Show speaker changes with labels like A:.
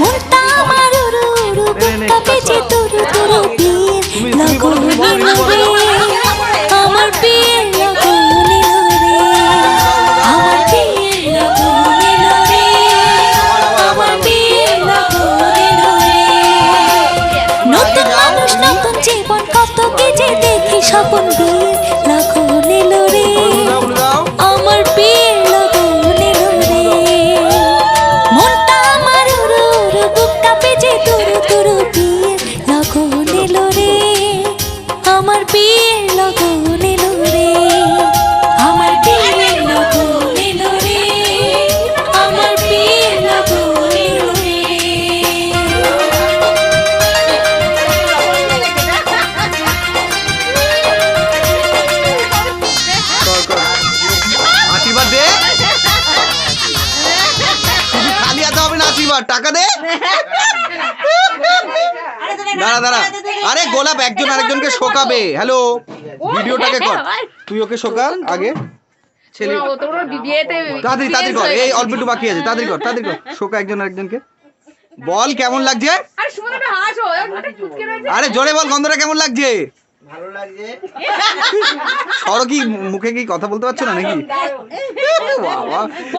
A: মনটা আমার উড়ু উড়ু বুকটা বেজে তুরু তুরু বিয়ের লগন এলো রে আমার বিয়ের লগন এলো রে আমার বিয়ের লগন এলো রে আমার বিয়ের লগন এলো রে নতুন মানুষ নতুন জীবন কত কি যে দেখি স্বপন বিয়ের লগন এলো রে আমার বিয়ের লগন এলো রে মনটা আমার উড়ু উড়ু বুকটা বেজে তুরু তুরু বিয়ের লগন এলো রে আমার বিয়ের লগন এলো রে আমার বিয়ের লগন এলো রে আমার বিয়ের লগন এলো রে
B: আশীর্বাদ দে শুধু খালি হাতে হবে না আশীর্বাদ টাকা দে দাঁড়া দাঁড়া আরে গোলাপ একজন আরেকজনকে শোকাবে হ্যালো ভিডিওটাকে কর তুই ওকে শোকা আগে ছেলে তাড়াতাড়ি তাড়াতাড়ি কর এই অল্প একটু বাকি আছে তাড়াতাড়ি কর শোকা একজন আরেকজনকে বল কেমন লাগছে আরে জোরে বল গন্ধটা কেমন লাগছে
C: ভালো লাগছে
B: সরো কি মুখে কি কথা বলতে পারছো না নাকি বাবা